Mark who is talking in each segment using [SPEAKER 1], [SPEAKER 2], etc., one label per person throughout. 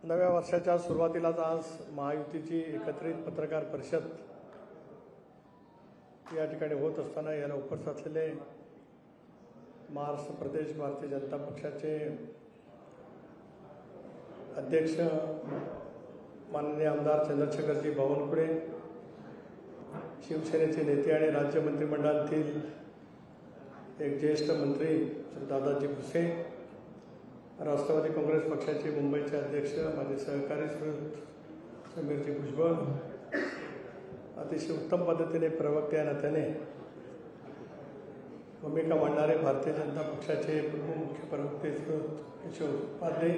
[SPEAKER 1] नव्या वर्षाच्या सुरुवातीलाच आज महायुतीची एकत्रित पत्रकार परिषद या ठिकाणी होत असताना याला उपस्थित असलेले महाराष्ट्र प्रदेश भारतीय जनता पक्षाचे अध्यक्ष माननीय आमदार चंद्रशेखरजी बावनकुळे, शिवसेनेचे नेते आणि राज्य मंत्रिमंडळातील एक ज्येष्ठ मंत्री श्री दादाजी भुसे, राष्ट्रवादी काँग्रेस पक्षाचे मुंबईचे अध्यक्ष माझे सहकारी श्री समीरजी भुजबळ, अतिशय उत्तम पद्धतीने प्रवक्ते या नात्याने भूमिका मांडणारे भारतीय जनता पक्षाचे मुख्य प्रवक्ते श्री केशव उपाध्याय,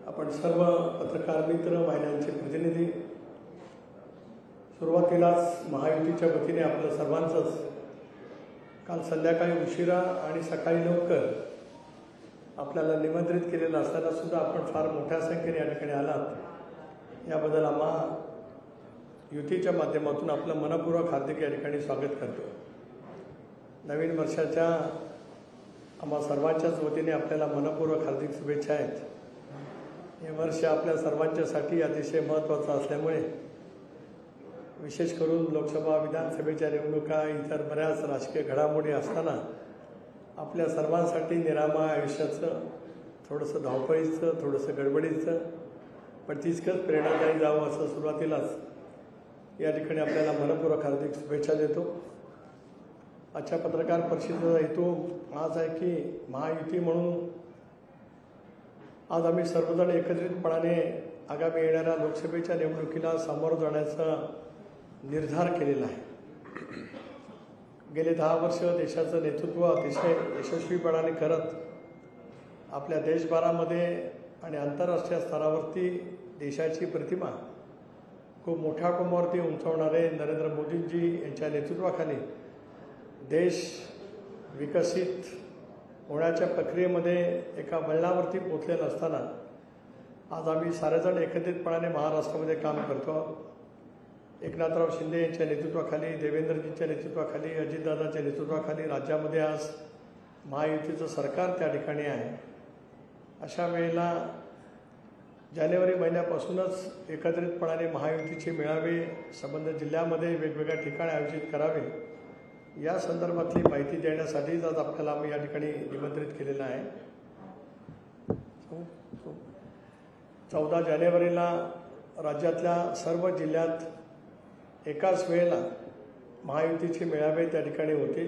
[SPEAKER 1] आपण सर्व पत्रकार मित्र, महिलांचे प्रतिनिधी, सुरुवातीलाच महायुतीच्या वतीने आपलं सर्वांचंच काल संध्याकाळी उशिरा आणि सकाळी लवकर आपल्याला निमंत्रित केलेलं असताना सुद्धा आपण फार मोठ्या संख्येने या ठिकाणी आलात, याबद्दल आम्हा युतीच्या माध्यमातून आपलं मनपूर्वक हार्दिक या ठिकाणी स्वागत करतो. नवीन वर्षाच्या आम्हा सर्वांच्याच वतीने आपल्याला मनपूर्वक हार्दिक शुभेच्छा आहेत. हे वर्ष आपल्या सर्वांच्यासाठी अतिशय महत्त्वाचं असल्यामुळे विशेष करून लोकसभा विधानसभेच्या निवडणुका, इतर बऱ्याच राजकीय घडामोडी असताना आपल्या सर्वांसाठी निरामय आयुष्याचं, थोडंसं धावपळीचं, थोडंसं गडबडीचं, पण तितकंच प्रेरणादायी जावं असं सुरुवातीलाच या ठिकाणी आपल्याला मनपूर्वक हार्दिक शुभेच्छा देतो. आजच्या पत्रकार परिषदेचा हेतू आज आहे की महायुती म्हणून आज आम्ही सर्वजण एकत्रितपणाने आगामी येणाऱ्या लोकसभेच्या निवडणुकीला सामोरं जाण्याचा निर्धार केलेला आहे. गेले 10 वर्ष देशाचं नेतृत्व अतिशय यशस्वीपणाने करत आपल्या देशभरामध्ये आणि आंतरराष्ट्रीय स्तरावरती देशाची प्रतिमा खूप मोठ्या क्रमावरती उंचावणारे नरेंद्र मोदींजी यांच्या नेतृत्वाखाली देश विकसित होण्याच्या प्रक्रियेमध्ये एका वळणावरती पोचलेला असताना आज आम्ही सारेजण एकत्रितपणाने महाराष्ट्रामध्ये काम करतो. एकनाथराव शिंदे यांच्या नेतृत्वाखाली, देवेंद्रजींच्या नेतृत्वाखाली, अजितदादांच्या नेतृत्वाखाली राज्यामध्ये आज महायुतीचं सरकार त्या ठिकाणी आहे. अशा वेळेला जानेवारी महिन्यापासूनच एकत्रितपणाने महायुतीचे मेळावे संबंधित जिल्ह्यामध्ये वेगवेगळ्या ठिकाणी आयोजित करावे या संदर्भातली माहिती देण्यासाठीच आज आपल्याला आम्ही या ठिकाणी निमंत्रित केलेलं आहे. 14 जानेवारीला राज्यातल्या सर्व जिल्ह्यात एकाच वेळेला महायुतीचे मेळावे त्या ठिकाणी होते.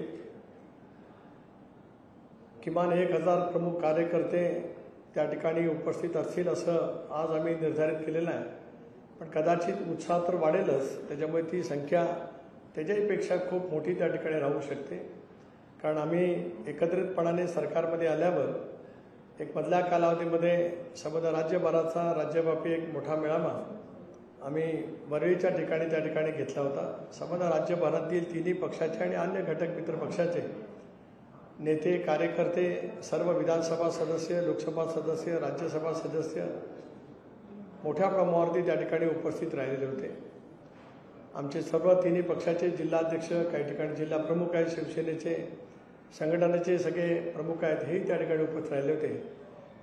[SPEAKER 1] किमान 1000 प्रमुख कार्यकर्ते त्या ठिकाणी उपस्थित असतील असं आज आम्ही निर्धारित केलेलं आहे. पण कदाचित उत्साह तर वाढेलच, त्याच्यामुळे ती संख्या त्याच्याहीपेक्षा खूप मोठी त्या ठिकाणी राहू शकते. कारण आम्ही एकत्रितपणाने सरकारमध्ये आल्यावर एक मधल्या कालावधीमध्ये संबंध राज्यभराचा राज्यव्यापी एक मोठा मेळावा आम्ही वरळीच्या ठिकाणी त्या ठिकाणी घेतला होता. संबंध राज्यभरातील तिन्ही पक्षाचे आणि अन्य घटक मित्र पक्षाचे नेते, कार्यकर्ते, सर्व विधानसभा सदस्य, लोकसभा सदस्य, राज्यसभा सदस्य मोठ्या प्रमाणावरती त्या ठिकाणी उपस्थित राहिलेले होते. आमचे सर्व तिन्ही पक्षाचे जिल्हाध्यक्ष, काही ठिकाणी जिल्हा प्रमुख आहेत, शिवसेनेचे संघटनेचे सगळे प्रमुख आहेत, हेही त्या ठिकाणी उपस्थित राहिले होते.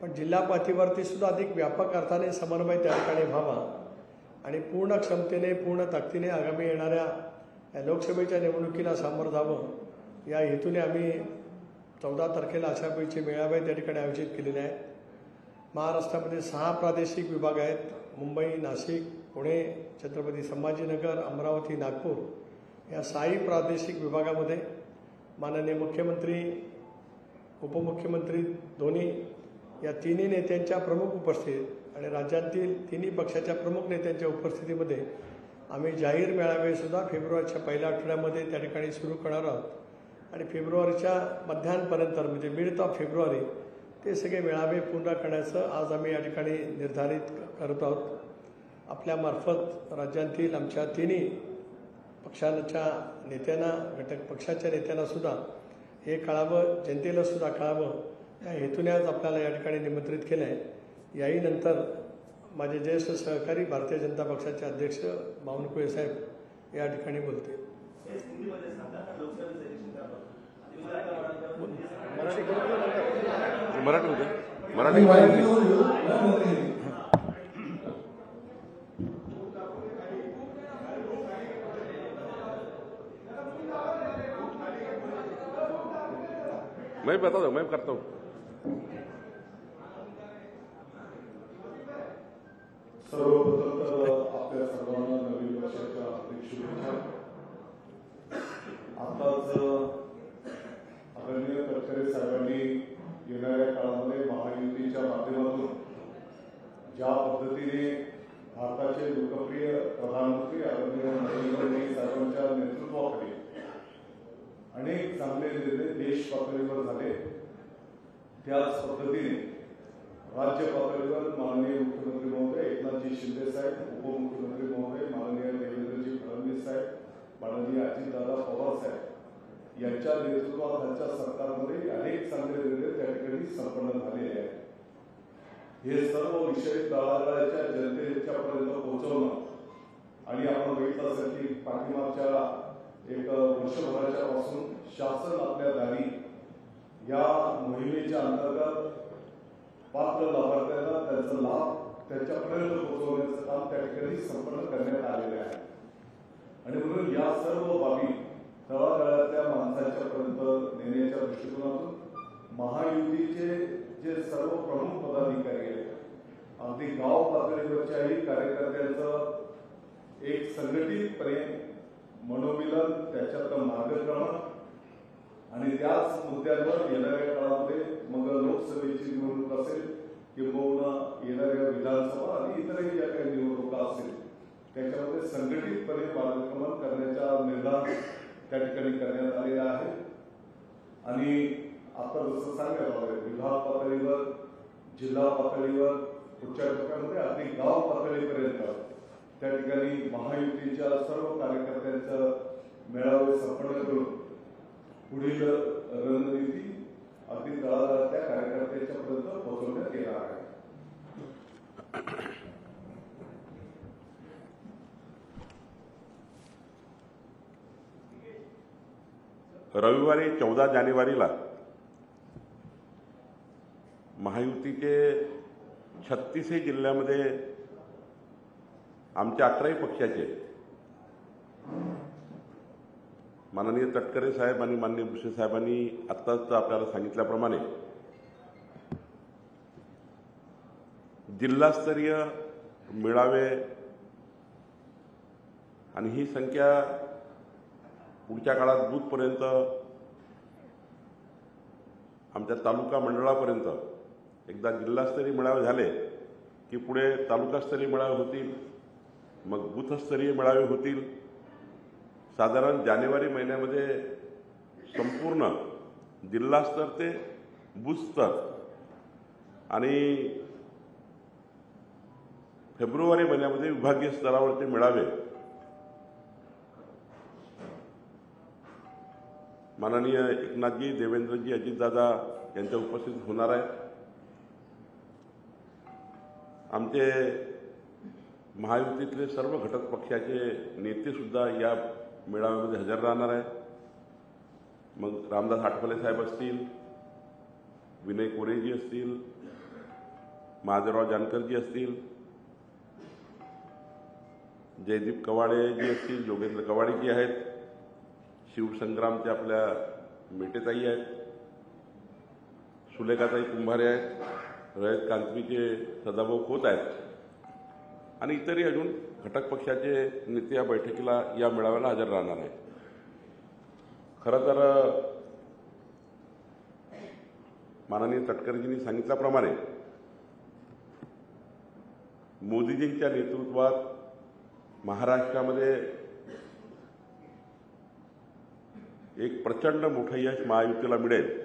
[SPEAKER 1] पण जिल्हा पातळीवरती सुद्धा अधिक व्यापक अर्थाने समन्वय त्या ठिकाणी व्हावा आणि पूर्ण क्षमतेने, पूर्ण ताकदीने आगामी येणाऱ्या लोकसभेच्या निवडणुकीला सामोरं जावं या हेतूने आम्ही 14 तारखेला अशापैकी मेळावे त्या ठिकाणी आयोजित केलेले आहेत. महाराष्ट्रामध्ये 6 प्रादेशिक विभाग आहेत. मुंबई, नाशिक, पुणे, छत्रपती संभाजीनगर, अमरावती, नागपूर या 6ही प्रादेशिक विभागामध्ये माननीय मुख्यमंत्री, उपमुख्यमंत्री दोन्ही या तिन्ही नेत्यांच्या प्रमुख उपस्थितीत आणि राज्यातील तिन्ही पक्षाच्या प्रमुख नेत्यांच्या उपस्थितीमध्ये आम्ही जाहीर मेळावेसुद्धा फेब्रुवारीच्या पहिल्या आठवड्यामध्ये त्या ठिकाणी सुरू करणार आहोत आणि फेब्रुवारीच्या मध्यापर्यंत म्हणजे मिड ऑफ फेब्रुवारी ते सगळे मेळावे पूर्ण करण्याचं आज आम्ही या ठिकाणी निर्धारित करत आहोत. आपल्यामार्फत राज्यातील आमच्या तिन्ही पक्षांच्या नेत्यांना, घटक पक्षाच्या नेत्यांनासुद्धा हे कळावं, जनतेलासुद्धा कळावं या हेतूने आज आपल्याला या ठिकाणी निमंत्रित केलं आहे. याही नंतर माझे ज्येष्ठ सहकारी भारतीय जनता पक्षाचे अध्यक्ष बावनकुळे साहेब या ठिकाणी बोलते.
[SPEAKER 2] मराठी मैं बता दो, मैं करता हूँ.
[SPEAKER 3] सर्वप्रथम तर आपल्या सर्वांना नवीन वर्षाच्या हार्दिक शुभेच्छा. आताच आदरणीय तटकरे साहेबांनी येणाऱ्या काळामध्ये महायुतीच्या माध्यमातून ज्या पद्धतीने भारताचे लोकप्रिय प्रधानमंत्री आदरणीय नरेंद्र मोदी साहेबांच्या नेतृत्वाखाली अनेक चांगले निर्णय देश पातळीवर झाले, त्याच पद्धतीने राज्य पातळीवर माननीय मुख्यमंत्री महोदय एकनाथजी शिंदे साहेब, उपमुख्यमंत्री महोदय माननीय देवेंद्रजी फडणवीस साहेब, माननीय अजितदादा पवार साहेब यांच्या नेतृत्वाखालच्या सरकारमध्ये अनेक चांगले निर्णय त्या ठिकाणी संपन्न झालेले आहेत. हे सर्व विषय तळागाळाच्या जनतेच्यापर्यंत पोहोचवणं आणि आपण बघितलं असेल की पाठीमागच्या एक वर्षभराच्या पासून शासन आपल्या दारी या मोहिमेच्या अंतर्गत पात्र लाभार्थ्यांना त्यांचा लाभ त्यांच्यापर्यंत पोहोचवण्याचं काम त्या ठिकाणी संपन्न करण्यात आलेले आहे. आणि म्हणून या सर्व बाबी तळागाळातल्या माणसाच्या पर्यंत नेण्याच्या दृष्टिकोनातून महायुतीचे जे सर्व प्रमुख पदाधिकारी आहेत, अगदी गाव पातळीवरच्याही कार्यकर्त्यांचं एक संघटितपणे मनोमिलन, त्याच्यातलं मार्गक्रमण आणि त्याच मुद्द्यांवर येणाऱ्या काळामध्ये मग लोकसभेची निवडणूक असेल किंवा येणाऱ्या विधानसभा आणि इतरही ज्या काही निवडणुका असेल त्याच्यामध्ये संघटितपणे मार्गक्रमण करण्याचा निर्धार त्या ठिकाणी करण्यात आलेला आहे. आणि आता जसं सांगायला हवं, विभाग पातळीवर, जिल्हा पातळीवर, पुढच्या टप्प्यामध्ये अगदी गाव पातळीपर्यंत त्या ठिकाणी महायुतीच्या सर्व कार्यकर्त्यांचं मेळावे संपन्न करून पुढील रणनीती अगदी तळागाळातल्या कार्यकर्त्यांच्या पर्यंत पोहोचवण्यात येणार आहे.
[SPEAKER 2] रविवारी 14 जानेवारीला महायुतीचे 36 जिल्ह्यामध्ये आमच्या 11 पक्षाचे माननीय तटकरे साहेब आणि माननीय भुसे साहेबांनी आत्ताच आपल्याला सांगितल्याप्रमाणे जिल्हास्तरीय मेळावे आणि ही संख्या पुढच्या काळात बूथपर्यंत आमच्या तालुका मंडळापर्यंत एकदा जिल्हास्तरीय मेळावे झाले की पुढे तालुकास्तरीय मेळावे होतील, मग बूथस्तरीय मेळावे होतील. साधारण जानेवारी महिन्यामध्ये संपूर्ण जिल्हास्तर ते बूथस्तर आणि फेब्रुवारी महिन्यामध्ये विभागीय स्तरावरचे मेळावे माननीय एकनाथजी, देवेंद्रजी, अजितदादा यांच्या उपस्थितीत होणार आहे. आमचे महायुतीतले सर्व घटक पक्षाचे नेते सुद्धा या मेळाव्यामध्ये हजर राहणार आहे. मग रामदास आठवले साहेब असतील, विनय कोरेजी असतील, महादेवराव जानकरजी असतील, जयदीप कवाडेजी असतील, योगेंद्र कवाडेजी आहेत, शिवसंग्रामचे आपल्या मेटेताई आहेत, सुलेखाताई कुंभारे आहेत, रयत कांतवीचे सदाभाऊ खोत आहेत आणि इतरही अजून घटक पक्षाचे नेते या बैठकीला, या मेळाव्याला हजर राहणार आहेत. खरं तर माननीय तटकरेजींनी सांगितल्याप्रमाणे मोदीजींच्या नेतृत्वात महाराष्ट्रामध्ये एक प्रचंड मोठं यश महायुतीला मिळेल.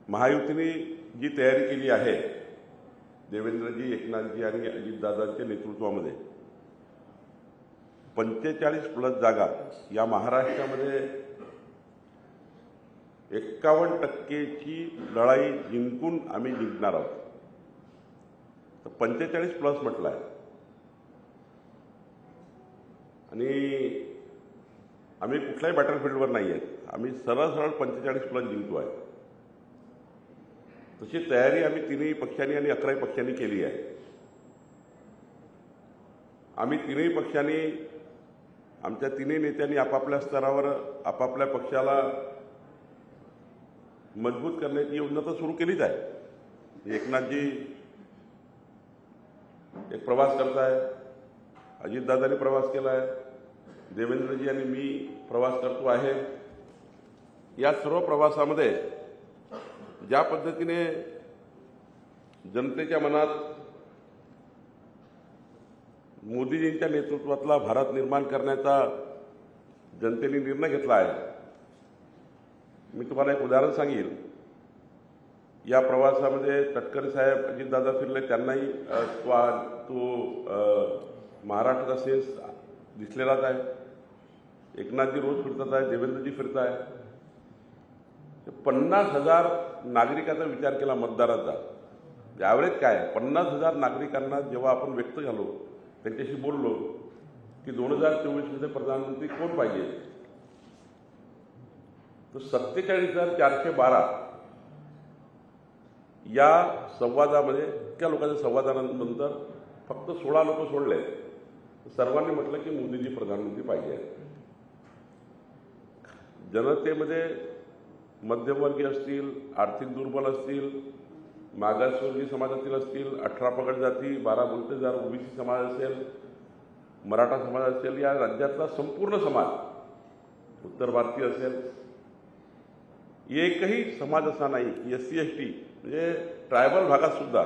[SPEAKER 2] महायुतीने जी तयारी केली आहे देवेंद्रजी, एकनाथजी आणि अजितदादांच्या नेतृत्वामध्ये 45+ जागा या महाराष्ट्रामध्ये 51% लढाई जिंकून आम्ही जिंकणार आहोत. तर 45+ म्हटलं आहे आणि आम्ही कुठल्याही बॅटलफील्डवर नाही आहेत. आम्ही सरळ 45+ जिंकतो आहे. तशी तयारी आम्ही तिन्ही पक्षांनी आणि 11 पक्षांनी केली आहे. आम्ही तिन्ही पक्षांनी, आमच्या तिन्ही नेत्यांनी आपापल्या स्तरावर आपापल्या पक्षाला मजबूत करण्याची योजना तर सुरू केलीच आहे. एकनाथजी एक प्रवास करताय, अजितदादांनी प्रवास केला आहे, देवेंद्रजी आणि मी प्रवास करतो आहे. या सर्व प्रवासामध्ये ज्या पद्धतीने जनतेच्या मनात मोदीजींच्या नेतृत्वातला भारत निर्माण करण्याचा जनतेने निर्णय घेतला आहे. मी तुम्हाला एक उदाहरण सांगेन. या प्रवासामध्ये तटकरे साहेब, अजितदादा फिरले, त्यांनाही तो महाराष्ट्राचा सेन्स दिसलेलाच आहे. एकनाथजी रोज फिरतात आहे, देवेंद्रजी फिरत आहे. 50,000 नागरिकांचा विचार केला मतदाराचा. ॲव्हरेज काय 50,000 नागरिकांना जेव्हा आपण व्यक्त झालो, त्यांच्याशी बोललो की 2024मध्ये प्रधानमंत्री कोण पाहिजे, तर 47,412 या संवादामध्ये, इतक्या लोकांच्या संवादानंतर फक्त 16 लोक सोडले. सर्वांनी म्हटलं की मोदीजी प्रधानमंत्री पाहिजे. जनतेमध्ये मध्यमवर्गीय असतील, आर्थिक दुर्बल असतील, मागासवर्गीय समाजातील असतील, 18 पगड जाती, 12 बोलतेदार ओबीसी समाज असेल, मराठा समाज असेल, या राज्यातला संपूर्ण समाज, उत्तर भारतीय असेल, एकही समाज असा नाही की SC ST म्हणजे ट्रायबल भागात सुद्धा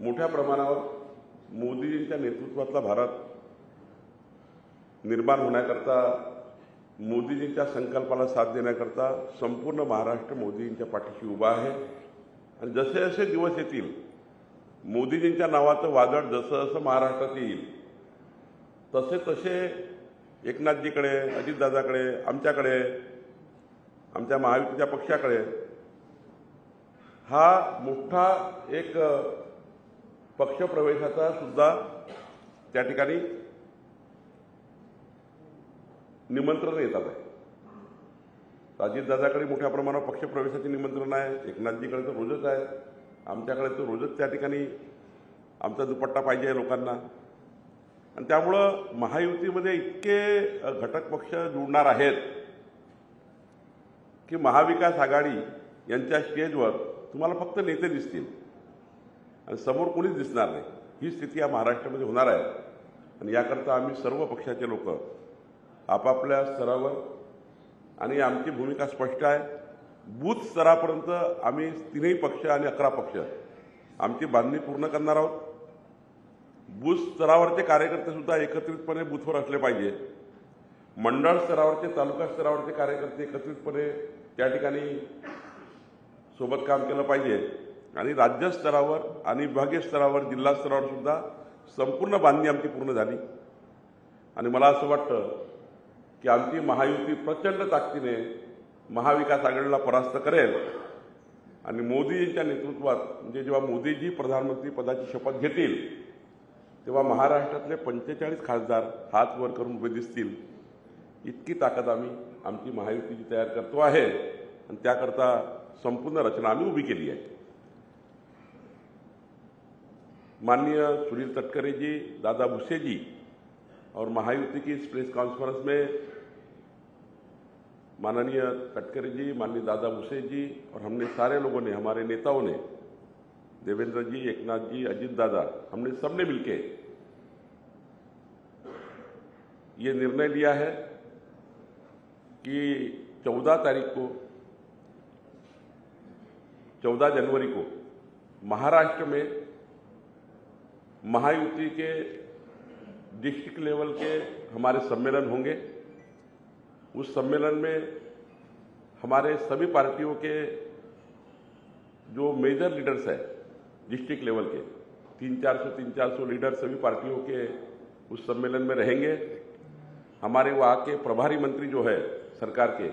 [SPEAKER 2] मोठ्या प्रमाणावर मोदीजींच्या नेतृत्वातला भारत निर्माण होण्याकरता, मोदीजींच्या संकल्पाला साथ देण्याकरता संपूर्ण महाराष्ट्र मोदीजींच्या पाठीशी उभा आहे. आणि जसे जसे दिवस येतील, मोदीजींच्या नावाचं वादळ जसं जसं महाराष्ट्रात येईल, तसे तसे एकनाथजीकडे, अजितदादाकडे, आमच्याकडे, आमच्या महायुतीच्या पक्षाकडे हा मोठा एक पक्षप्रवेशाचा सुद्धा त्या ठिकाणी निमंत्रण येतात आहे. अजितदादाकडे मोठ्या प्रमाणावर पक्षप्रवेशाचे निमंत्रण आहे, एकनाथजीकडे तर रोजच आहे, आमच्याकडे तर रोजच त्या ठिकाणी आमचा दुपट्टा पाहिजे आहे लोकांना. आणि त्यामुळं महायुतीमध्ये इतके घटक पक्ष जुळणार आहेत की महाविकास आघाडी यांच्या स्टेजवर तुम्हाला फक्त नेते दिसतील आणि समोर कोणीच दिसणार नाही. ही स्थिती या महाराष्ट्रामध्ये होणार आहे. आणि याकरता आम्ही सर्व पक्षाचे लोक आपापल्या स्तरावर, आणि आमची भूमिका स्पष्ट आहे, बूथ स्तरापर्यंत आम्ही 3ही पक्ष आणि 11 पक्ष आमची बांधणी पूर्ण करणार आहोत. बूथ स्तरावरचे कार्यकर्ते सुद्धा एकत्रितपणे बूथवर असले पाहिजे. मंडळ स्तरावरचे, तालुका स्तरावरचे कार्यकर्ते एकत्रितपणे त्या ठिकाणी सोबत काम केलं पाहिजे. आणि राज्य स्तरावर आणि विभागीय स्तरावर, जिल्हा स्तरावर सुद्धा संपूर्ण बांधणी आमची पूर्ण झाली. आणि मला असं वाटतं की आमची महायुती प्रचंड ताकदीने महाविकास आघाडीला परास्त करेल. आणि मोदीजींच्या नेतृत्वात, म्हणजे जेव्हा मोदीजी प्रधानमंत्री पदाची शपथ घेतील, तेव्हा महाराष्ट्रातले 45 खासदार हात वर करून उभे दिसतील. इतकी ताकद आम्ही आमची महायुतीची तयार करतो आहे. आणि त्याकरता संपूर्ण रचना आम्ही उभी केली आहे. माननीय सुनील तटकरे जी, दादा भुसे जी और महायुति की इस प्रेस कॉन्फ्रेंस में माननीय तटकरे जी, माननीय दादा भुसे जी और हमने सारे लोगों ने, हमारे नेताओं ने, देवेंद्र जी, एकनाथ जी, अजित दादा, हमने सबने मिलके ये निर्णय लिया है कि 14 जनवरी को महाराष्ट्र में महायुति के डिस्ट्रिक्ट लेवल के हमारे सम्मेलन होंगे. उस सम्मेलन में हमारे सभी पार्टियों के जो मेजर लीडर्स हैं डिस्ट्रिक्ट लेवल के, 300-400 लीडर सभी पार्टियों के उस सम्मेलन में रहेंगे. हमारे वहाँ के प्रभारी मंत्री जो है सरकार के,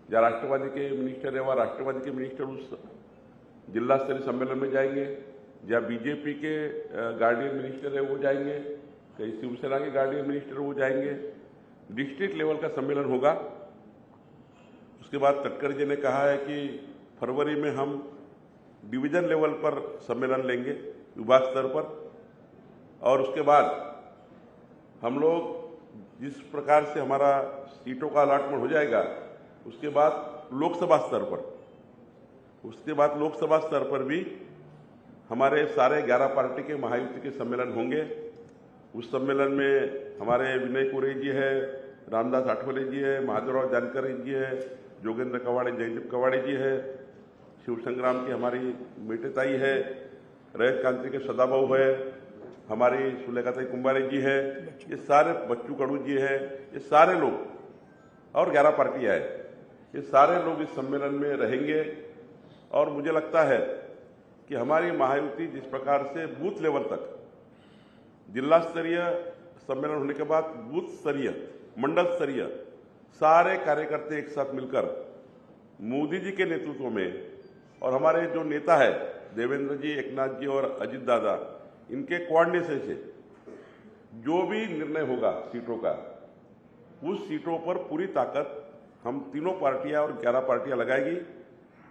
[SPEAKER 2] या राष्ट्रवादी के मिनिस्टर है, वह राष्ट्रवादी के मिनिस्टर उस जिला स्तरीय सम्मेलन में जाएंगे, या बीजेपी के गार्डियन मिनिस्टर है वो जाएंगे, कई शिवसेना के गार्डियन मिनिस्टर वो जाएंगे. डिस्ट्रिक्ट लेवल का सम्मेलन होगा. उसके बाद तटकरे जी ने कहा है कि फरवरी में हम डिवीजन लेवल पर सम्मेलन लेंगे, विभाग स्तर पर. और उसके बाद हम लोग जिस प्रकार से हमारा सीटों का अलॉटमेंट हो जाएगा, उसके बाद लोकसभा स्तर पर उसके बाद लोकसभा स्तर पर भी हमारे सारे 11 पार्टी के महायुति के सम्मेलन होंगे। उस सम्मेलन में हमारे विनय कोरे जी है, रामदास आठवले जी है, महादेवराव जानकर जी है, जोगेंद्र कवाड़े, जयदीप कवाड़े जी है, शिव संग्राम की हमारी मेटेताई है, रैत कांति के सदाबाऊ है, हमारी सुलेखाताई कुंभारे जी है, ये सारे बच्चू कड़ू जी है, ये सारे लोग और 11 पार्टियां है, ये सारे लोग इस सम्मेलन में रहेंगे। और मुझे लगता है कि हमारी महायुति जिस प्रकार से बूथ लेवल तक जिला स्तरीय सम्मेलन होने के बाद बूथ स्तरीय, मंडल स्तरीय सारे कार्यकर्ता एक साथ मिलकर मोदी जी के नेतृत्व में और हमारे जो नेता है देवेंद्र जी, एकनाथ जी और अजित दादा, इनके कोऑर्डिनेशन से जो भी निर्णय होगा सीटों का, उस सीटों पर पूरी ताकत हम तीनों पार्टियां और 11 पार्टियां लगाएगी।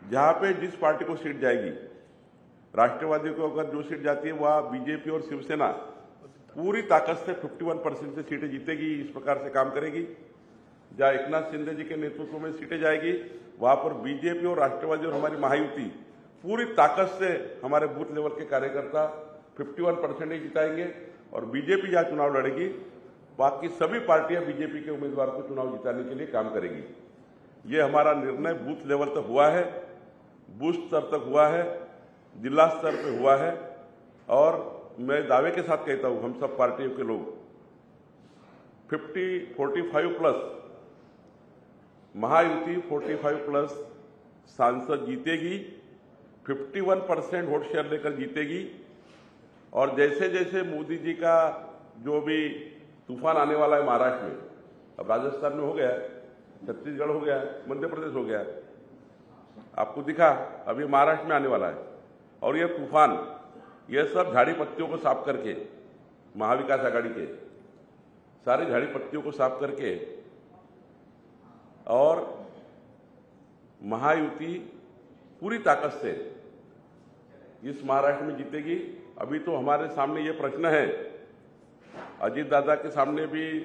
[SPEAKER 2] जहां पे जिस पार्टी को सीट जाएगी, राष्ट्रवादी को अगर जो सीट जाती है वह बीजेपी और शिवसेना पूरी ताकत से 51% से सीटें जीतेगी, इस प्रकार से काम करेगी। जहां एकनाथ शिंदे जी के नेतृत्व में सीटें जाएगी, वहां पर बीजेपी और राष्ट्रवादी और हमारी महायुति पूरी ताकत से हमारे बूथ लेवल के कार्यकर्ता 51% ही जिताएंगे। और बीजेपी जहां चुनाव लड़ेगी, बाकी सभी पार्टियां बीजेपी के उम्मीदवार को चुनाव जिताने के लिए काम करेगी। ये हमारा निर्णय बूथ लेवल तक हुआ है, बूथ स्तर तक हुआ है, जिला स्तर पर हुआ है। और मैं दावे के साथ कहता हूं, हम सब पार्टियों के लोग 45 प्लस महायुति 45 प्लस सांसद जीतेगी, 51% वोट शेयर लेकर जीतेगी। और जैसे जैसे मोदी जी का जो भी तूफान आने वाला है महाराष्ट्र में, अब राजस्थान में हो गया, छत्तीसगढ़ हो गया, मध्य प्रदेश हो गया, आपको दिखा, अभी महाराष्ट्र में आने वाला है। और यह तूफान, यह सब झाड़ी पत्तियों को साफ करके, महाविकास आघाड़ी के सारे झाड़ी पत्तियों को साफ करके और महायुति पूरी ताकत से इस महाराष्ट्र में जीतेगी। अभी तो हमारे सामने ये प्रश्न है, अजीत दादा के सामने भी,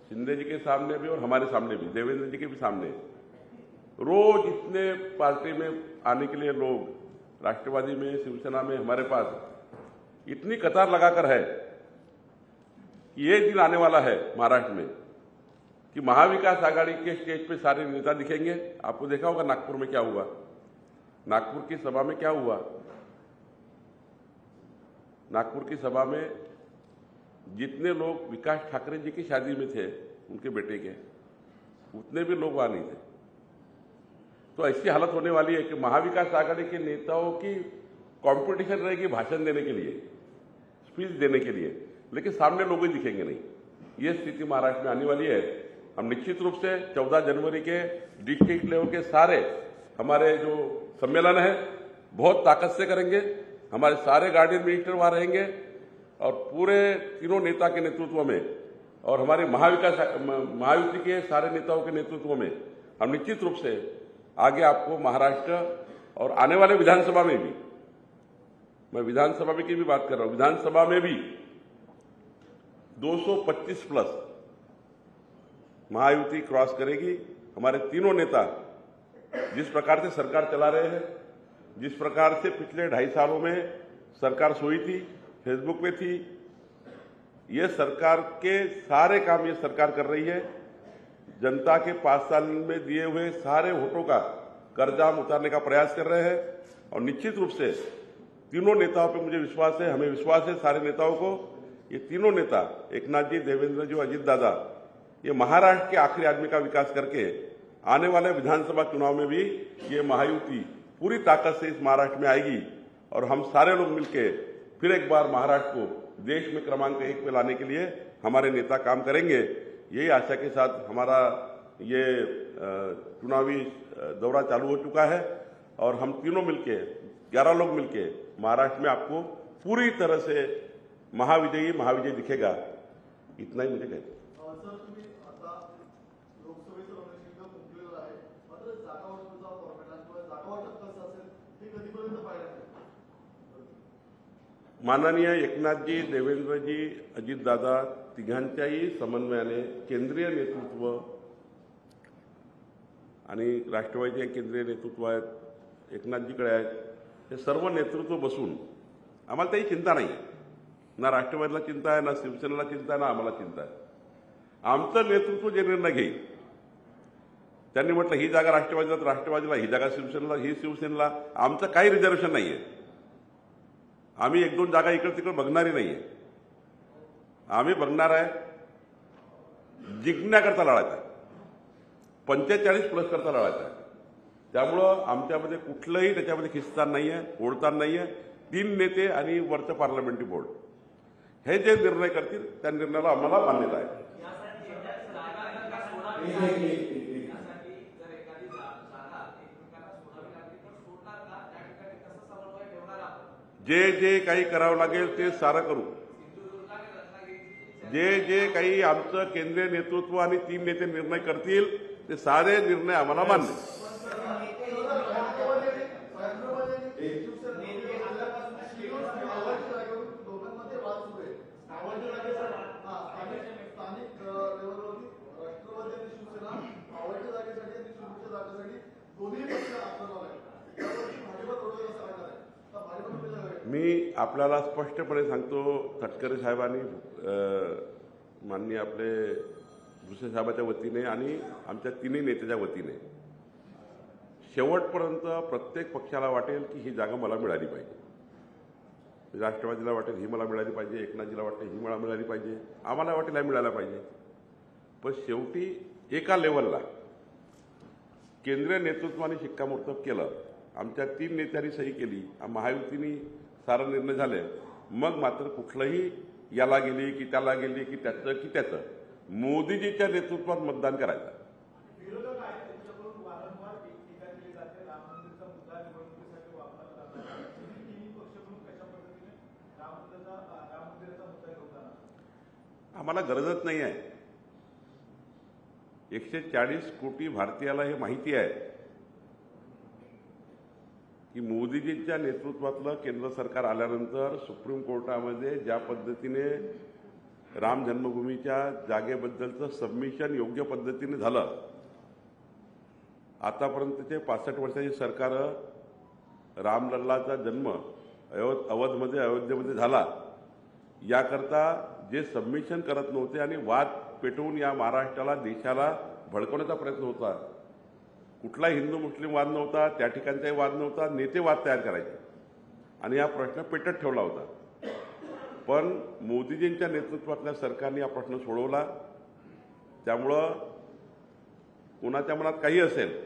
[SPEAKER 2] शिंदे जी के सामने भी और हमारे सामने भी, देवेंद्र जी के भी सामने, रोज इतने पार्टी में आने के लिए लोग, राष्ट्रवादी में, शिवसेना में हमारे पास इतनी कतार लगाकर है कि ये दिन आने वाला है महाराष्ट्र में कि महाविकास आघाड़ी के स्टेज पे सारे नेता दिखेंगे। आपको देखा होगा नागपुर में क्या हुआ, नागपुर की सभा में क्या हुआ। नागपुर की सभा में जितने लोग विकास ठाकरे जी की शादी में थे, उनके बेटे के, उतने भी लोग वहां नहीं थे। तो ऐसी हालत होने वाली है कि महाविकास आघाड़ी के नेताओं की कंपटीशन रहेगी भाषण देने के लिए, स्पीच देने के लिए, लेकिन सामने लोग ही दिखेंगे नहीं। ये स्थिति महाराष्ट्र में आने वाली है। हम निश्चित रूप से 14 जनवरी के डिस्ट्रिक्ट लेवल के सारे हमारे जो सम्मेलन है बहुत ताकत से करेंगे। हमारे सारे गार्डियन मिनिस्टर वहां रहेंगे और पूरे तीनों नेता के नेतृत्व में और हमारे महायुति के सारे नेताओं के नेतृत्व में हम निश्चित रूप से आगे आपको महाराष्ट्र और आने वाले विधानसभा में भी, मैं विधानसभा में की भी बात कर रहा हूं, विधानसभा में भी 225 प्लस महायुति क्रॉस करेगी। हमारे तीनों नेता जिस प्रकार से सरकार चला रहे हैं, जिस प्रकार से पिछले 2.5 सालों में सरकार सोई थी, फेसबुक पे थी, ये सरकार के सारे काम ये सरकार कर रही है। जनता के 5 साल में दिए हुए सारे वोटों का कर्जा हम उतारने का प्रयास कर रहे हैं। और निश्चित रूप से तीनों नेताओं पे मुझे विश्वास है, हमें विश्वास है सारे नेताओं को, ये तीनों नेता एकनाथ जी, देवेंद्र जी, अजित दादा, ये महाराष्ट्र के आखिरी आदमी का विकास करके आने वाले विधानसभा चुनाव में भी ये महायुति पूरी ताकत से इस महाराष्ट्र में आएगी। और हम सारे लोग मिलकर फिर एक बार महाराष्ट्र को देश में क्रमांक 1 पे लाने के लिए हमारे नेता काम करेंगे। यही आशा के साथ हमारा ये चुनावी दौरा चालू हो चुका है और हम तीनों मिलके 11 लोग मिलके महाराष्ट्र में आपको पूरी तरह से महाविजय दिखेगा। इतना ही मुझे कहते।
[SPEAKER 3] सर, तुम्ही आता लोकसभेचं रणशिंग फुंकलेलं आहे, मात्र जागा वाटपाचा फॉर्मॅट आणि जागा वाटप कसं असेल हे कधीपर्यंत पाहायला मिळेल?
[SPEAKER 2] माननीय एकनाथजी, देवेंद्रजी, अजितदादा तिघांच्याही समन्वयाने केंद्रीय नेतृत्व आणि राष्ट्रवादीचे केंद्रीय नेतृत्व आहेत, एकनाथजीकडे आहेत, हे सर्व नेतृत्व बसून आम्हाला काही चिंता नाही आहे. ना राष्ट्रवादीला चिंता आहे, ना शिवसेनेला चिंता आहे, ना आम्हाला चिंता आहे. आमचं नेतृत्व जे निर्णय घेईल, त्यांनी म्हटलं ही जागा राष्ट्रवादीला तर राष्ट्रवादीला, ही जागा शिवसेनेला ही शिवसेनेला, आमचं काही रिझर्वेशन नाही आहे. आम्ही 1-2 जागा इकडे तिकडे बघणारी नाही आहे. आम्ही बघणार आहे जिंकण्याकरता लढायचा आहे, 45+ करता लढायचा आहे. त्यामुळं आमच्यामध्ये कुठलंही त्याच्यामध्ये खिस्तान नाही आहे, ओढतान नाही आहे. 3 नेते आणि वरचं पार्लमेंटरी बोर्ड हे जे निर्णय करतील त्या निर्णयाला आम्हाला मान्यता आहे. जे जे काही करावं लागेल ते सारं करू. जे जे काही आमचं केंद्रीय नेतृत्व आणि 3 नेते निर्णय करतील ते सारे निर्णय आम्हाला मान्य. मी आपल्याला स्पष्टपणे सांगतो, तटकरे साहेबांनी माननीय आपले भुसे साहेबाच्या वतीने आणि आमच्या 3 नेत्याच्या वतीने शेवटपर्यंत प्रत्येक पक्षाला वाटेल की ही जागा मला मिळाली पाहिजे. राष्ट्रवादीला वाटेल ही मला मिळाली पाहिजे, एकनाथजीला वाटेल ही मला मिळाली पाहिजे, आम्हाला वाटेल ही मिळायला पाहिजे. पण शेवटी एका लेवलला केंद्रीय नेतृत्वाने शिक्कामोर्तब केलं, आमच्या 3 नेत्यांनी सही केली, महायुतीने सारा निर्णय झाले, मग मात्र कुठलंही याला गेली की त्याला गेली की त्याचं की त्याचं, मोदीजीच्या नेतृत्वात मतदान करायचं. आम्हाला गरजच नाही आहे. 140 कोटी भारतीयाला हे माहिती आहे की मोदीजींच्या नेतृत्वातलं केंद्र सरकार आल्यानंतर सुप्रीम कोर्टामध्ये ज्या पद्धतीने राम जन्मभूमीच्या जागेबद्दलचं सबमिशन योग्य पद्धतीने झालं, आतापर्यंतचे 65 वर्षाची सरकारं रामलल्लाचा जन्म अयोध्येमध्ये झाला याकरता जे सबमिशन करत नव्हते आणि वाद पेटवून या महाराष्ट्राला देशाला भडकवण्याचा प्रयत्न होता. कुठला हिंदू मुस्लिम वाद नव्हता, त्या ठिकाणचाही वाद नव्हता, नेते वाद तयार करायचे आणि हा प्रश्न पेटत ठेवला होता. पण मोदीजींच्या नेतृत्वातल्या सरकारने हा प्रश्न सोडवला. त्यामुळं कुणाच्या मनात काही असेल,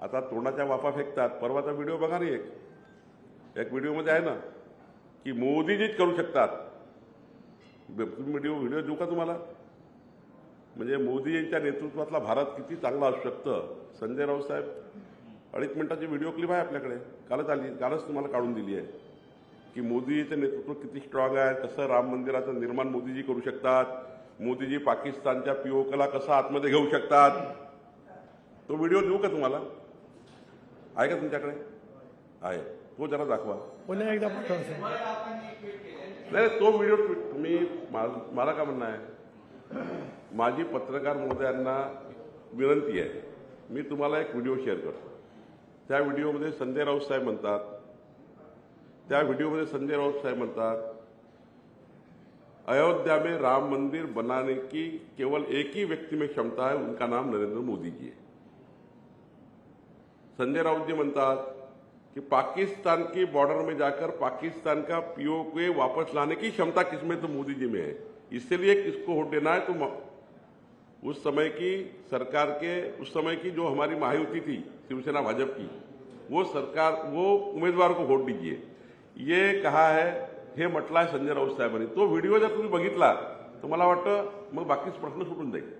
[SPEAKER 2] आता तोंडाच्या वाफा फेकतात. परवाचा व्हिडिओ बघा ना, एक व्हिडिओमध्ये आहे ना की मोदीजीच करू शकतात. व्हिडिओ देऊ का तुम्हाला? म्हणजे मोदीजींच्या नेतृत्वातला भारत किती चांगला असू शकतं. संजय राऊत साहेब 2.5 मिनिटाची व्हिडिओ क्लिप आहे आपल्याकडे, कालच तुम्हाला काढून दिली आहे की मोदीजीचं नेतृत्व किती स्ट्रॉंग आहे, कसं राम मंदिराचं निर्माण मोदीजी करू शकतात, मोदीजी पाकिस्तानच्या पीओकेला कसं आतमध्ये घेऊ शकतात. तो व्हिडिओ देऊ का तुम्हाला? आहे का तुमच्याकडे? आहे, तो जरा दाखवा.
[SPEAKER 1] पुन्हा एकदा पाठवा.
[SPEAKER 2] नाही, तो व्हिडिओ तुम्ही मला काय म्हणणं आहे, माझी पत्रकार महोदयांना विनंती आहे, मी तुम्हाला एक व्हिडिओ शेअर करतो. त्या व्हिडिओमध्ये संजय राऊत साहेब म्हणतात, अयोध्या में राम मंदिर बनाने की केवल एक ही व्यक्ति में क्षमता है, उनका नाम नरेंद्र मोदी जी है. संजय राउत जी म्हणतात कि पाकिस्तान की बॉर्डर में जाकर पाकिस्तान का पीओके वापस लाने की क्षमता किसमें, तो मोदी जी में है. इसलिए किसको वोट देना है तो उस समय की सरकार के, उस समय की जो हमारी महायुति थी शिवसेना भाजप की, वो उम्मीदवार को वोट दीजिए, ये कहा है, हे म्हटलं आहे संजय राऊत साहेबांनी. तो व्हिडिओ जर तुम्ही बघितला तर मला वाटतं मग बाकीच प्रश्न सुटून जाईल.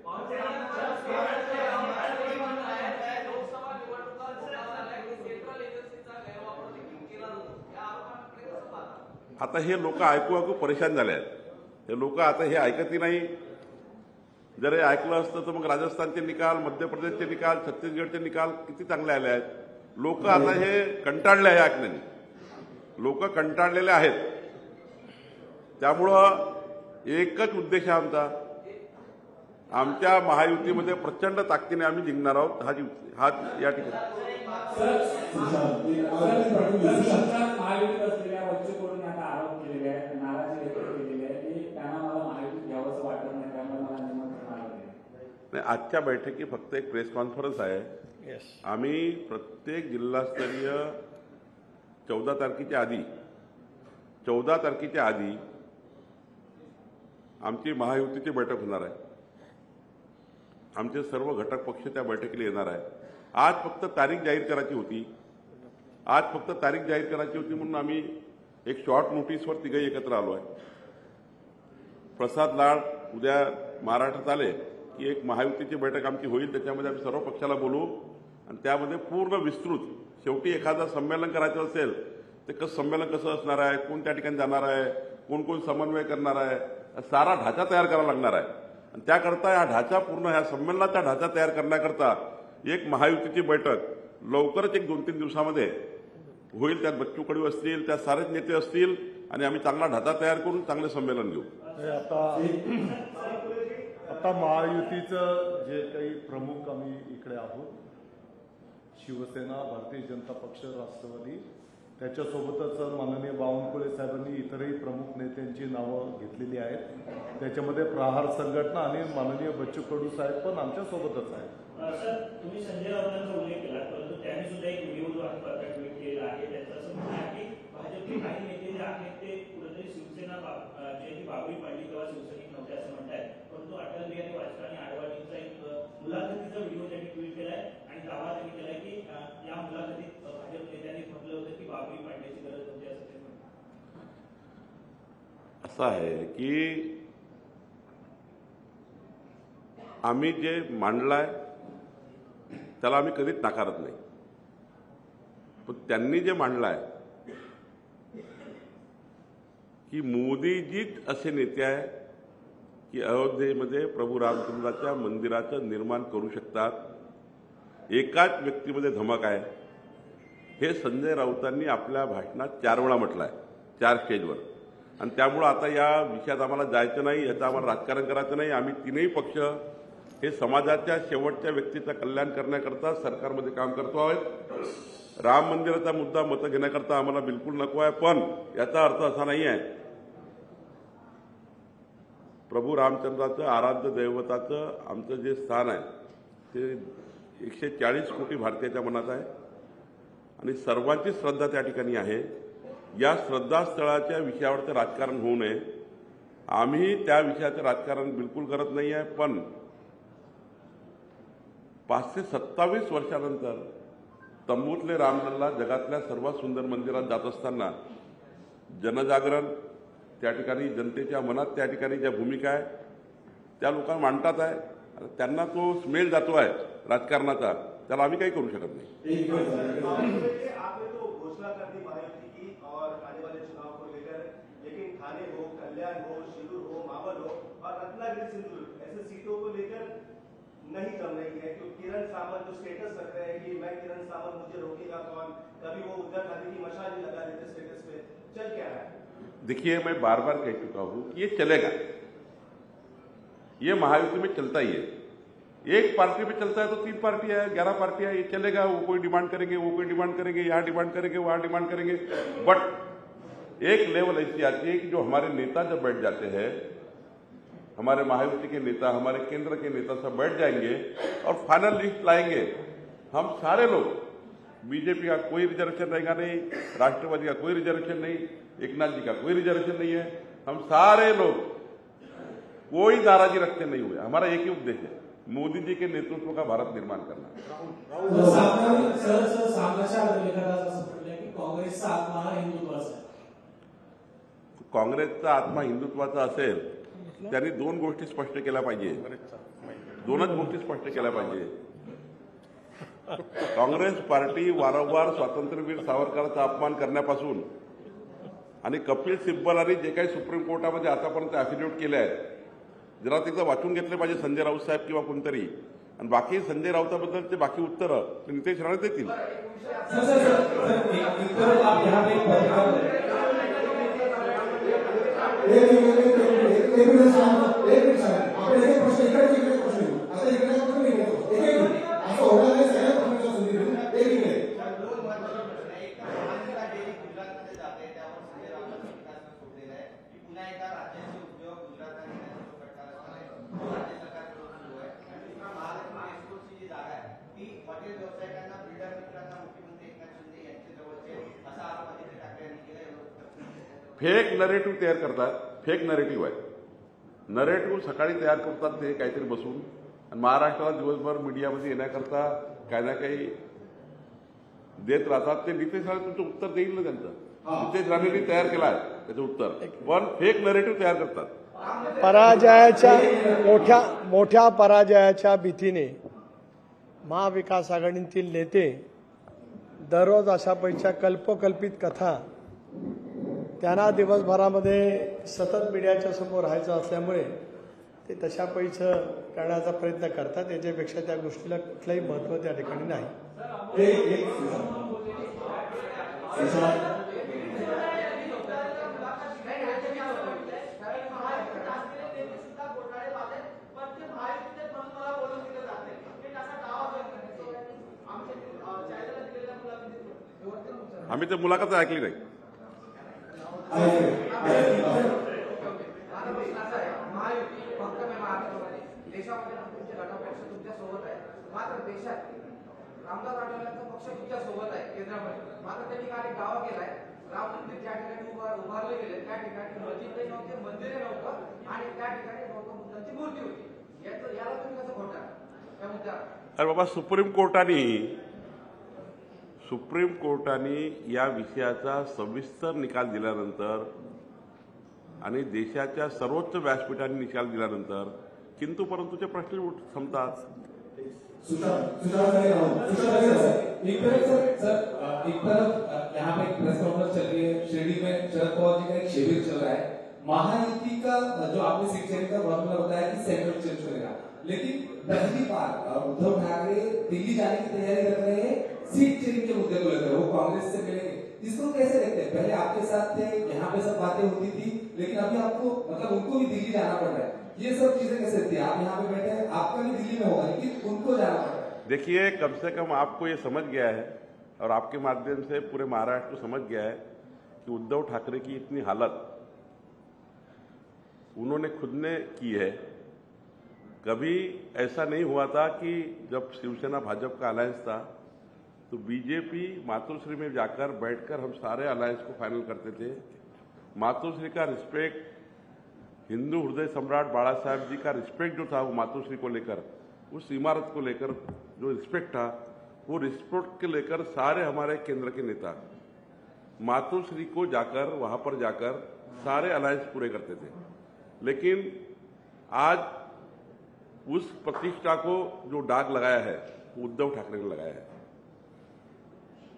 [SPEAKER 2] आता हे लोक ऐकू परेशान झाले आहेत. हे लोक आता हे ऐकतही नाही. जर हे ऐकलं असतं तर मग राजस्थानचे निकाल, मध्य प्रदेशचे निकाल, छत्तीसगडचे निकाल किती चांगले आले आहेत. लोक आता हे कंटाळले आहे ऐकण्याने, लोक कंटाळलेले आहेत. त्यामुळं एकच उद्देश आहे आमचा आमच्या महायुतीमध्ये प्रचंड ताकदीने आम्ही जिंकणार आहोत. हा या ठिकाणी
[SPEAKER 4] महायुतीत असलेल्या वंचितकडून यांना आरोप केलेले आहेत, नाराजी व्यक्त केलेली आहे की त्यांना मला महायुतीत घ्यावंसं वाटत नाही, त्यामुळे मला निमंत्रण आलं नाही.
[SPEAKER 2] आजच्या बैठकी फक्त एक प्रेस कॉन्फरन्स आहे. आम्ही प्रत्येक जिल्हास्तरीय 14 तारखेच्या आधी आमची महायुतीची बैठक होणार आहे. आमचे सर्व घटक पक्ष त्या बैठकीला येणार आहे. आज फक्त तारीख जाहीर करायची होती म्हणून आम्ही एक शॉर्ट नोटीसवर तिघही एकत्र आलो आहे. प्रसाद लाड उद्या महाराष्ट्रात आले की एक महायुतीची बैठक आमची होईल. त्याच्यामध्ये आम्ही सर्व पक्षाला बोलू आणि त्यामध्ये पूर्ण विस्तृत शेवटी एखादं संमेलन करायचं असेल ते संमेलन कसं असणार आहे, कोण त्या ठिकाणी जाणार आहे, कोण कोण समन्वय करणार आहे, सारा ढाचा तयार करावा लागणार आहे. आणि त्याकरता हा ढाचा पूर्ण ह्या संमेलनाचा ढाचा तयार करण्याकरता एक महायुतीची बैठक लवकरच एक 2-3 दिवसामध्ये होईल. त्यात बच्चू कडू असतील, त्यात सारेच नेते असतील आणि आम्ही चांगला ढाचा तयार करून चांगले संमेलन घेऊ.
[SPEAKER 3] आता महायुतीचं जे काही प्रमुख आम्ही इकडे आहोत, शिवसेना, भारतीय जनता पक्ष, राष्ट्रवादी, त्याच्यासोबतच माननीय बावनकुळे साहेबांनी इतरही प्रमुख नेत्यांची नावं घेतलेली आहेत. त्याच्यामध्ये प्रहार संघटना आणि माननीय बच्चू कडू साहेब पण आमच्यासोबतच आहेत.
[SPEAKER 5] सर, तुम्ही संजय राऊतांचा उल्लेख केला, परंतु त्यांनी सुद्धा एक व्हिडिओ ट्विट केलेला आहे. त्याचं असं म्हणणं आहे की भाजपचे काही नेते जे आहेत ते कुठेतरी शिवसेना जी बाबरी पाडली तेव्हा शिवसैनिक नव्हते असं म्हणतात. परंतु अटल बिहारी वाजपेयी आणि आडवाणींचा एक मुलाखतीचा व्हिडिओ त्यांनी ट्विट केलाय आणि दावा त्यांनी केलाय की या मुलाखतीत भाजप नेत्यांनी म्हटलं होतं की बाबरी पाडण्याची गरज होती असं ते म्हणतात.
[SPEAKER 2] असं आहे की आम्ही जे मांडलाय त्याला आम्ही कधीच नाकारत नाही. पण त्यांनी जे मांडलाय की मोदीजीच असे नेते आहे की अयोध्येमध्ये प्रभू रामचंद्राच्या मंदिराचं निर्माण करू शकतात, एकाच व्यक्तीमध्ये धमक आहे. हे संजय राऊतांनी आपल्या भाषणात 4 वेळा म्हटलं आहे, 4 स्टेजवर. आणि त्यामुळं आता या विषयात आम्हाला जायचं नाही, याचं आम्हाला राजकारण करायचं नाही. आम्ही तीनही पक्ष हे समाजाच्या शेवटच्या व्यक्तीचं कल्याण करण्याकरता सरकारमध्ये काम करतो आहोत. राम मंदिराचा मुद्दा मतं घेण्याकरता आम्हाला बिलकुल नको आहे. पण याचा अर्थ असा नाही आहे प्रभू रामचंद्राचं आराध्य दैवताचं आमचं जे स्थान आहे ते 140 कोटी भारतीयाच्या मनात आहे आणि सर्वांची श्रद्धा त्या ठिकाणी आहे. या श्रद्धास्थळाच्या विषयावरचं राजकारण होऊ नये. आम्ही त्या विषयाचं राजकारण बिलकुल करत नाही आहे. पण 527 वर्षानंतर तंबूतले रामलल्ला जगातल्या सर्वात सुंदर मंदिरात जात असताना जनजागरण त्या ठिकाणी जनतेच्या मनात त्या ठिकाणी ज्या भूमिका आहे त्या लोकांना मांडतात आहे. त्यांना तो स्मेल जातो आहे राजकारणाचा, त्याला आम्ही काही करू शकत नाही.
[SPEAKER 6] आपने तो घोषणा कर दी महायुति की और आने वाले चुनाव को लेकर, लेकिन थाने हो, कल्याण हो, शिरूर हो, मावल हो और रत्नागिरी सिंधुदुर्ग ऐसे सीटों को लेकर नहीं जम रही है. क्योंकि किरण सामंत जो स्टेटस रख रहे हैं कि मैं किरण सामंत, मुझे रोकेगा कौन, कभी वो उद्धव ठाकरे की मशाल भी लगा देते स्टेटस पे, चल क्या रहा है?
[SPEAKER 2] देखिए, मैं बार बार कह चुका हूं कि ये चलेगा, ये महायुति में चलता ही है. एक पार्टी में चलता है तो 3 पार्टी है, 11 पार्टी है, ये चलेगा. वो कोई डिमांड करेंगे, वो कोई डिमांड करेंगे, यहाँ डिमांड करेंगे, वहां डिमांड करेंगे. बट एक लेवल ऐसी आती है कि जो हमारे नेता जब बैठ जाते हैं, हमारे महायुति के नेता, हमारे केंद्र के नेता सब बैठ जाएंगे और फाइनल लिस्ट लाएंगे. हम सारे लोग, बीजेपी का कोई रिजर्वेशन रहेगा नहीं, राष्ट्रवादी का कोई रिजर्वेशन नहीं, एकनाथ जी का कोई रिजर्वेशन नहीं है, हम सारे लोग कोई नाराजी रखते नहीं हुए. हमारा एक ही उद्देश्य है, मोदी जी के नेतृत्व का भारत निर्माण करना. काँग्रेसचा आत्मा हिंदुत्वाचा असेल त्यांनी 2 गोष्टी स्पष्ट केल्या पाहिजे. 2च गोष्टी स्पष्ट केल्या पाहिजे. काँग्रेस पार्टी वारंवार स्वातंत्र्यवीर सावरकरांचा अपमान करण्यापासून आणि कपिल सिब्बल आणि जे काही सुप्रीम कोर्टामध्ये आतापर्यंत ॲफिडेव्हिट केले आहेत, जरा ते एकदा वाचून घेतले पाहिजे संजय राऊत साहेब किंवा कोणतरी. आणि बाकी संजय राऊताबद्दलचे बाकी उत्तरं नितेश राणे देतील.
[SPEAKER 7] एक
[SPEAKER 2] फेक नरेटिव्ह तयार करतात. फेक नरेटिव्ह आहे. नरेटिव्ह सकाळी तयार करतात ते काहीतरी बसून आणि महाराष्ट्राला दिवसभर मीडियामध्ये येण्याकरता काही ना काही देत राहतात. ते नितेश राणे तुमचं उत्तर देईल ना त्यांचं. नितेश राणेंनी तयार केलं आहे त्याचं उत्तर, पण फेक नरेटिव्ह तयार करतात.
[SPEAKER 1] पराजयाच्या मोठ्या पराजयाच्या भीतीने महाविकास आघाडीतील नेते दररोज अशा पैशा कल्पकल्पित कथा त्यांना दिवसभरामध्ये सतत मीडियाच्या समोर राहायचं असल्यामुळे ते तशा पैसं करण्याचा प्रयत्न करतात. याच्यापेक्षा त्या गोष्टीला कुठलंही महत्त्व त्या ठिकाणी नाही.
[SPEAKER 2] आम्ही तर मुलाखत ऐकली नाही.
[SPEAKER 7] देशामध्ये तुमचे घटकपक्ष तुमच्या सोबत आहे, मात्र देशात रामदास आठवलेंचा पक्ष तुमच्या सोबत आहे केंद्रामध्ये. मात्र त्यांनी काही दावा केलाय राम मंदिर ज्या ठिकाणी उभारले गेले त्या ठिकाणी मस्जिदही नव्हते, मंदिरही नव्हतं आणि त्या ठिकाणी गौतम बुद्धांची मूर्ती होती. याला तुम्ही कसं खोटा त्या मुद्द्यावर?
[SPEAKER 2] अरे बाबा, सुप्रीम कोर्टाने या विषयाचा सविस्तर निकाल दिल्यानंतर आणि देशाच्या सर्वोच्च व्यासपीठाने निकाल दिल्यानंतर किंतु परंतुचे प्रश्न संपतात.
[SPEAKER 8] एक तरफ यहाँ पे एक प्रेस कॉन्फ्रेंस चल रही है, शिरडी में शरद पवार जी का एक शिविर चल रहा है. महायुति का जो आपने सीट शेयरिंग का फॉर्मूला बताया कि सेंट्रल चेंज करेगा, लेकिन पहली बार उद्धव ठाकरे दिल्ली जाने की तैयारी कर रहे हैं सीट शेयरिंग के मुद्दे को लेकर. वो कांग्रेस से मिलेंगे, इसको कैसे देखते हैं? पहले आपके साथ थे, यहाँ पे सब बातें होती थी, लेकिन अभी आपको मतलब उनको भी दिल्ली जाना पड़ रहा है. ये सब चीजें कैसे थी? आप यहाँ पे बैठे हैं, आपका भी दिल्ली में होगा, लेकिन उनको जाना पड़ रहा है.
[SPEAKER 2] देखिए, कम से कम आपको ये समझ गया है और आपके माध्यम से पूरे महाराष्ट्र को समझ गया है कि उद्धव ठाकरे की इतनी हालत उन्होंने खुद ने की है. कभी ऐसा नहीं हुआ था कि जब शिवसेना भाजपा का अलायंस था तो बीजेपी मातोश्री में जाकर बैठकर हम सारे अलायंस को फाइनल करते थे. मातोश्री का रिस्पेक्ट, हिंदू हृदय सम्राट बाला साहेब जी का रिस्पेक्ट जो था वो मातोश्री को लेकर, उस इमारत को लेकर जो रिस्पेक्ट था, वो रिस्पेक्ट के लेकर सारे हमारे केंद्र के नेता मातोश्री को जाकर वहां पर जाकर सारे अलायंस पूरे करते थे. लेकिन आज उस प्रतिष्ठा को जो दाग लगाया है वो उद्धव ठाकरे ने लगाया है.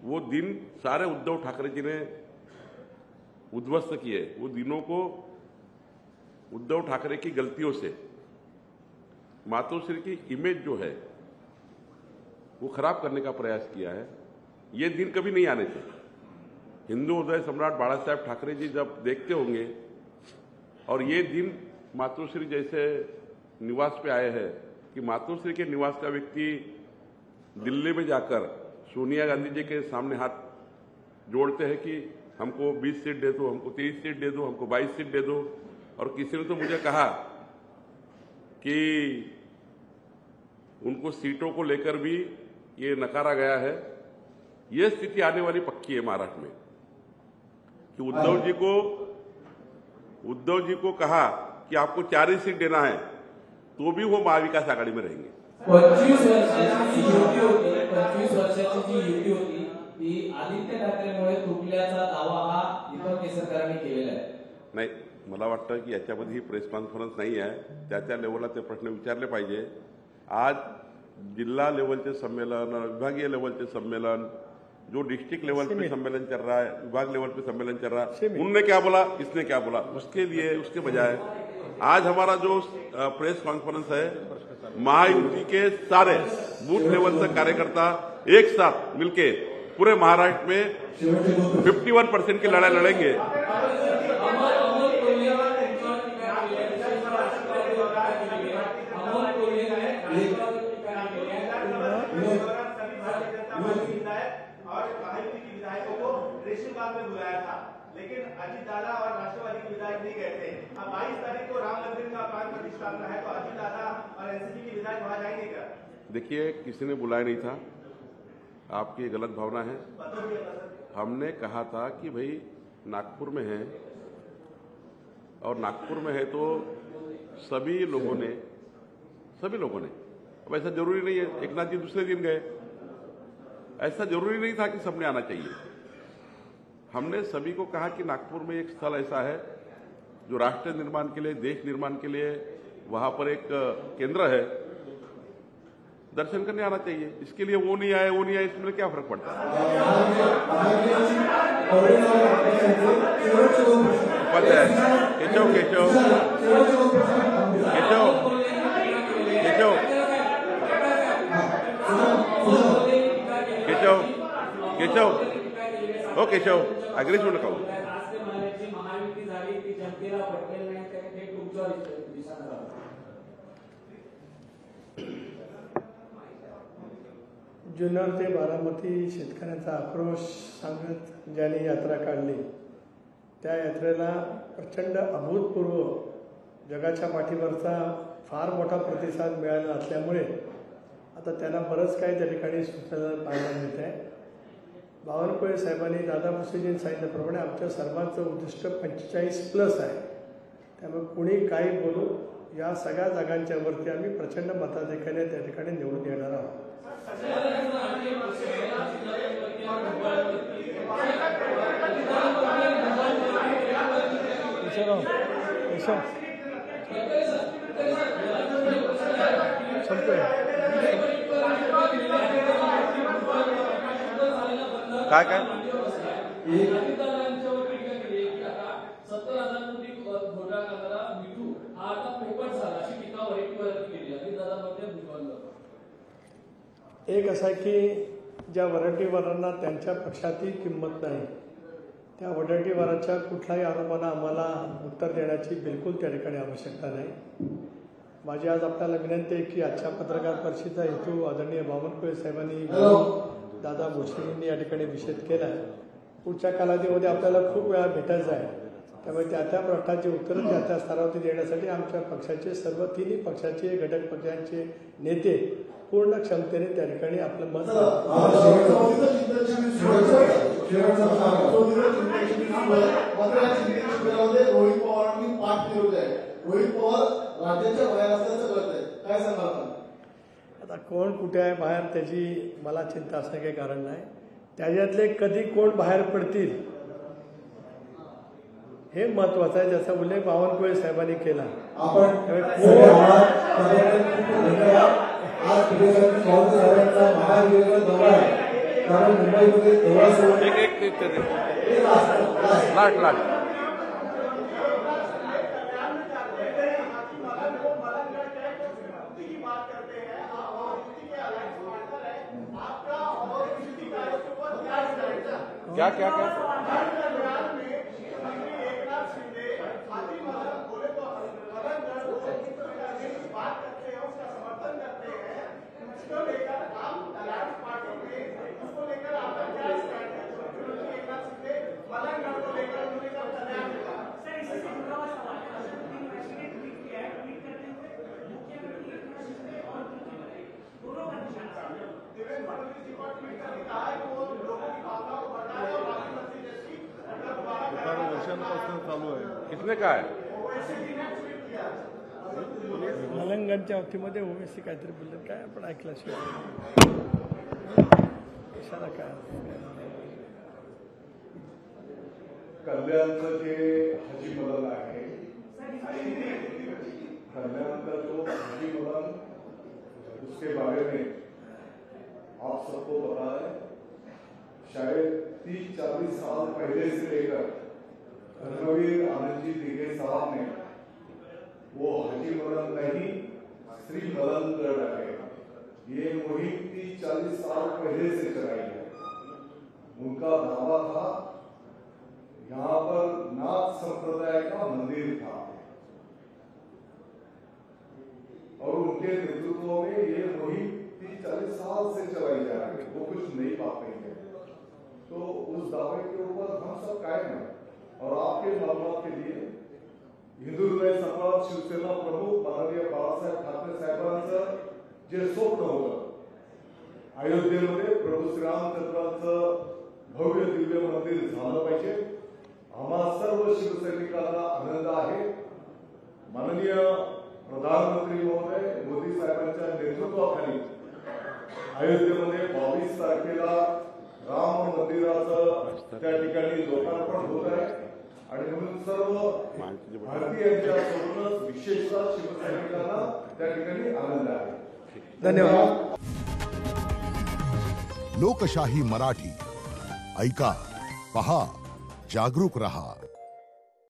[SPEAKER 2] वो दिन सारे उद्धव ठाकरे जी ने उद्ध्वस्त किए. वो दिनों को उद्धव ठाकरे की गलतियों से मातोश्री की इमेज जो है वो खराब करने का प्रयास किया है. ये दिन कभी नहीं आने थे. हिंदू हृदय सम्राट बाला साहेब ठाकरे जी जब देखते होंगे और ये दिन मातोश्री जैसे निवास पे आए हैं कि मातोश्री के निवास का व्यक्ति दिल्ली में जाकर सोनिया गांधी जी के सामने हाथ जोड़ते हैं कि हमको 20 सीट दे दो, हमको 23 सीट दे दो, हमको 22 सीट दे दो. और किसी ने तो मुझे कहा कि उनको सीटों को लेकर भी ये नकारा गया है. ये स्थिति आने वाली पक्की है महाराष्ट्र में कि उद्धव जी को कहा कि आपको 4 ही सीट देना है तो भी वो महाविकास आघाडी में रहेंगे.
[SPEAKER 8] 25 वर्षाची जी युती होती ती आदित्य ठाकरेंमुळे तुटल्याचा दावा हा दीपक केसरकरांनी केलेला आहे.
[SPEAKER 2] नाही, मला वाटतं की याच्यामध्ये ही प्रेस कॉन्फरन्स नाही आहे. त्या लेवलला ते प्रश्न विचारले पाहिजे. आज जिल्हा लेवलचे सम्मेलन, विभागीय लेवलचे सम्मेलन, जो डिस्ट्रिक्ट लेवल पे सम्मेलन चल रहा है, विभाग लेवल पे सम्मेलन चल रहा है, उनने क्या बोला, इसने क्या बोला, उसके लिए उसके बजाय आज हमारा जो प्रेस कॉन्फ्रेंस है, महायुति के सारे बूथ लेवल तक कार्यकर्ता एक साथ मिलके पूरे महाराष्ट्र में 51% की लड़ाई लड़ेंगे.
[SPEAKER 6] में बुलाया था, लेकिन अजीत दादा और राष्ट्रवादी के विधायक नहीं गए थे. अब 22 तारीख को राम मंदिर का प्राण प्रतिष्ठापना है, तो अजीत दादा और एनसीपी के विधायक वहां जाएंगे क्या?
[SPEAKER 2] देखिए, किसी ने बुलाया नहीं था, आपकी गलत भावना है. हमने कहा था कि भाई नागपुर में है, और नागपुर में है तो सभी लोगों ने अब ऐसा जरूरी नहीं है एक नाथ जी दूसरे दिन गए, ऐसा जरूरी नहीं था कि सबने आना चाहिए। हमने सभी को कहा कि नागपुर में एक स्थल ऐसा है जो राष्ट्र निर्माण के लिए, देश निर्माण के लिए वहां पर एक केंद्र है, दर्शन करने आना चाहिए। इसके लिए वो नहीं आए इसमें क्या फर्क पड़ता है? केशव अग्रेस होऊ नका.
[SPEAKER 4] महायुती झाली ती जनतेला पटेल नाही, ते तुमच्यावर दिशा.
[SPEAKER 1] जुन्नर ते बारामती शेतकऱ्यांचा आक्रोश सांगत ज्यांनी यात्रा काढली त्या यात्रेला प्रचंड अभूतपूर्व जगाच्या पाठीवरचा फार मोठा प्रतिसाद मिळाला असल्यामुळे आता त्यांना बरंच काही त्या ठिकाणी सूचना पाहायला मिळत आहे. बावनकुळे साहेबांनी दादा भुसेजींनी सांगितल्याप्रमाणे आमच्या सर्वांचं उद्दिष्ट 45+ आहे. त्यामुळे कुणी काही बोलू, या सगळ्या जागांच्या वरती आम्ही प्रचंड मताधिक्याने त्या ठिकाणी निवडून येणार आहोत.
[SPEAKER 2] काय
[SPEAKER 1] एक असा की ज्या वराठीवारांना त्यांच्या पक्षातही किंमत नाही, त्या वराठीवाराच्या कुठल्याही आरोपांना आम्हाला उत्तर देण्याची बिलकुल त्या ठिकाणी आवश्यकता नाही. माझी आज आपल्याला विनंती आहे की आजच्या पत्रकार परिषदेचा हेतू आदरणीय बावनकुळे साहेबांनी दादा भुसेजींनी या ठिकाणी निषेध केला आहे. पुढच्या कालावधीमध्ये आपल्याला खूप वेळा भेटायचं आहे, त्यामुळे त्या प्रश्नाची उत्तरं त्या स्तरावरती देण्यासाठी आमच्या पक्षाचे सर्व तिन्ही पक्षाचे घटक पक्षांचे नेते पूर्ण क्षमतेने त्या ठिकाणी आपलं मत
[SPEAKER 3] रोहित पवारांनी पाठ फिरवली आहे. रोहित पवार राज्याच्या बाहेर असल्याचं कळतंय, काय सांगणार?
[SPEAKER 1] आता कोण कुठे आहे बाहेर त्याची मला चिंता असणं काही कारण नाही. त्याच्यातले कधी कोण बाहेर पडतील हे महत्वाचं आहे, ज्याचा उल्लेख बावनकुळे साहेबांनी केला.
[SPEAKER 8] कारण मुंबईमध्ये
[SPEAKER 2] क्या क्या क्या
[SPEAKER 3] चालू आहे.
[SPEAKER 2] किसने कहा है?
[SPEAKER 1] तेलंगणच्या बाबतीमध्ये ओवेसी काहीतरी बोलले, काय आपण ऐकल्याशिवाय कशाला काय.
[SPEAKER 3] कल्याणचं जे हजी मदन आहे, कल्याणचा जो हजी मदन, उसके बारे में आप सबको पता है, शायद 30-40 साल पहले से लेकर धर्मवीर आनंद जी दिघे साहब ने वो हजी मदन नहीं श्री मदन गढ़ है, ये मुहिम 30-40 साल पहले से चलाई है. उनका दावा था यहाँ पर नाथ संप्रदाय का मंदिर था और उनके नेतृत्व में ये मुहिम 30-40 साल से चलाई जा रही है. वो कुछ नई बात नहीं है. तो उस दावे के ऊपर हम सब कायम हैं. और आपके मालूमात के लिए हिंदू हृदय सम्राट शिवसेना प्रमुख माननीय बाळासाहेब ठाकरे साहेबांचं जे स्वप्न होतं, अयोध्येमध्ये प्रभू श्रीरामचंद्रांचं भव्य दिव्य मंदिर झालं पाहिजे, आम्हा सर्व शिवसैनिकांना आनंद आहे. माननीय प्रधानमंत्री महोदय मोदी साहेबांच्या नेतृत्वाखाली अयोध्येमध्ये 22 तारखेला राम मंदिराचं त्या ठिकाणी लोकार्पण होत आहे आणि म्हणून सर्व भारतीयांच्या सोबतच विशेषतः शिवसैनिकांना त्या ठिकाणी आनंद आहे.
[SPEAKER 1] धन्यवाद.
[SPEAKER 9] लोकशाही मराठी ऐका, पहा, जागरूक रहा.